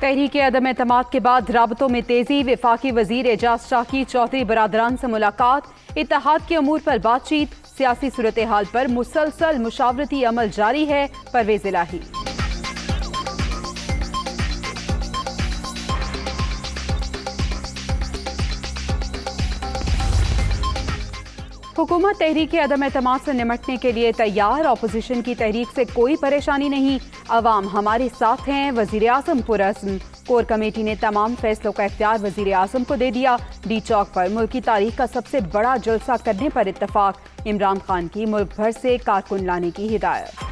तहरीके अदम एतमाद के बाद राबतों में तेजी। वफाकी वजीर एजाज शाह की चौधरी बरादरान से मुलाकात। इत्तेहाद के अमूर पर बातचीत। सियासी सूरत हाल पर मुसलसल मुशावरती अमल जारी है। परवेज इलाही। हुकूमत तहरीक अदम एतमाद से निमटने के लिए तैयार। अपोजिशन की तहरीक से कोई परेशानी नहीं। अवाम हमारे साथ हैं। वजीर आजम पुरअज़्म। कोर कमेटी ने तमाम फैसलों का इख्तियार वजीर आजम को दे दिया। डी चौक पर मुल्क की तारीख का सबसे बड़ा जलसा करने पर इत्तफाक। इमरान खान की मुल्क भर से कारकुन लाने की हिदायत।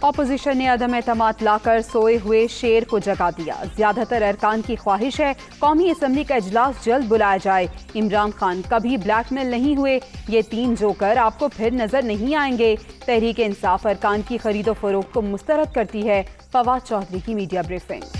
अपोजिशन ने अदम एतमाद लाकर सोए हुए शेर को जगा दिया। ज्यादातर अरकान की ख्वाहिश है कौमी असम्बली का इजलास जल्द बुलाया जाए। इमरान खान कभी ब्लैकमेल नहीं हुए। ये तीन जोकर आपको फिर नजर नहीं आएंगे। तहरीक इंसाफ अरकान की खरीदो फरोख्त को मुस्तरद करती है। फवाद चौधरी की मीडिया ब्रीफिंग।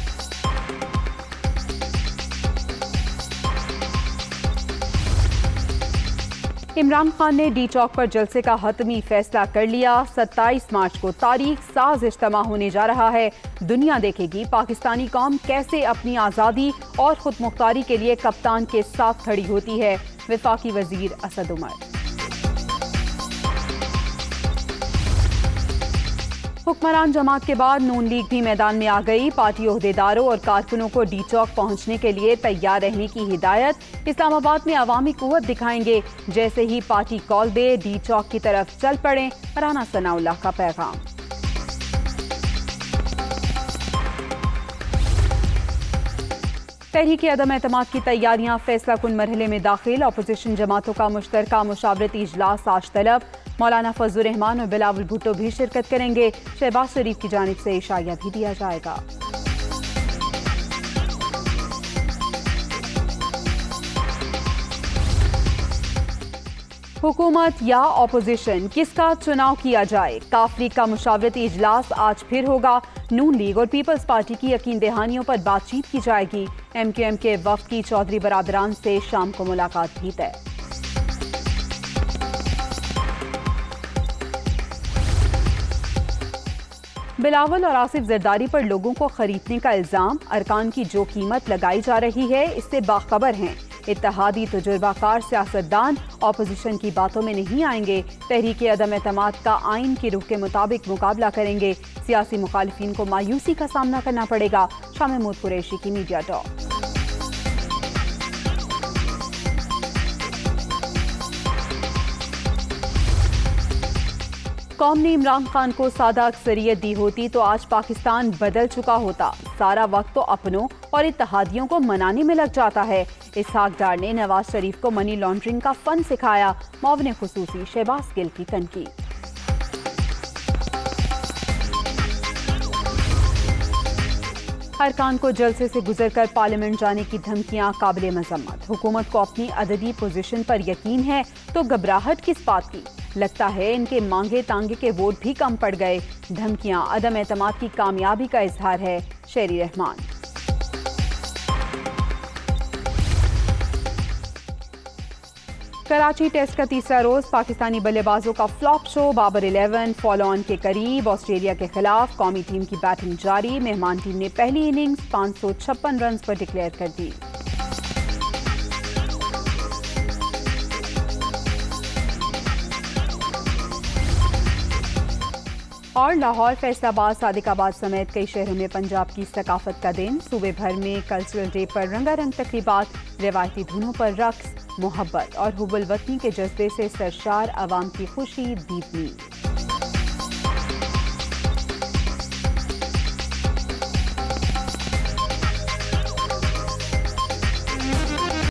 इमरान खान ने डी चौक पर जलसे का हतमी फैसला कर लिया। 27 मार्च को तारीख साज इज्तिमा होने जा रहा है। दुनिया देखेगी पाकिस्तानी कौम कैसे अपनी आज़ादी और खुद मुख्तारी के लिए कप्तान के साथ खड़ी होती है। वफाकी वजीर असद उमर। हुक्मरान जमात के बाद नून लीग भी मैदान में आ गई। पार्टी ओहदेदारों और कारकुनों को डी चौक पहुंचने के लिए तैयार रहने की हिदायत। इस्लामाबाद में अवामी कुव्वत दिखाएंगे। जैसे ही पार्टी कॉल दे डी चौक की तरफ चल पड़े। राना सनाउल्लाह का पैगाम। तहरीक अदम एतमाद की तैयारियां फैसला कुन मरहले में दाखिल। अपोजिशन जमातों का मुश्तरका मुशावरती इजलास आज तलब। मौलाना फजलुर रहमान और बिलावल भुट्टो भी शिरकत करेंगे। शहबाज शरीफ की जानिब से इशाया भी दिया जाएगा। हुकूमत या अपोजिशन किसका चुनाव किया जाए। काफ लीग का मुशावरती इजलास आज फिर होगा। नून लीग और पीपल्स पार्टी की यकीन दहानियों पर बातचीत की जाएगी। MQM के वफ्द की चौधरी बरादरान से शाम को मुलाकात भी तय। बिलावल और आसिफ जरदारी पर लोगों को खरीदने का इल्जाम। अरकान की जो कीमत लगाई जा रही है इससे बाखबर हैं। इत्तेहादी तजुर्बाकार सियासतदान अपोजिशन की बातों में नहीं आएंगे। तहरीक अदम एतमाद का आइन की रूह के मुताबिक मुकाबला करेंगे। सियासी मुखालिफिन को मायूसी का सामना करना पड़ेगा। शाह महमूद कुरैशी की मीडिया टॉक। कौम ने इमरान खान को सादा अक्सरियत दी होती तो आज पाकिस्तान बदल चुका होता। सारा वक्त तो अपनों और इत्तेहादियों को मनाने में लग जाता है। इसहाक डार ने नवाज शरीफ को मनी लॉन्ड्रिंग का फन सिखाया। मुआविन खुसूसी शहबाज गिल की तनकीद। अरकान को जलसे से गुजरकर पार्लियामेंट जाने की धमकियां काबिले मजम्मत। हुकूमत को अपनी अददी पोजीशन पर यकीन है तो घबराहट किस बात की। लगता है इनके मांगे तांगे के वोट भी कम पड़ गए। धमकियां अदम एतमाद की कामयाबी का इजहार है। शेरी रहमान। कराची टेस्ट का तीसरा रोज पाकिस्तानी बल्लेबाजों का flop show. Babar 11 follow on के करीब। ऑस्ट्रेलिया के खिलाफ कौमी टीम की बैटिंग जारी। मेहमान टीम ने पहली इनिंग्स 556 रन पर डिक्लेयर कर दी। और लाहौर, फैसलाबाद, सादिकाबाद समेत कई शहरों में पंजाब की सकाफत का दिन। सूबे भर में कल्चरल डे पर रंगारंग तकरीबात। रिवायती धुनों पर रक्स, मोहब्बत और हुब्बुल वतनी के जज्बे से सरशार अवाम की खुशी दीपनी।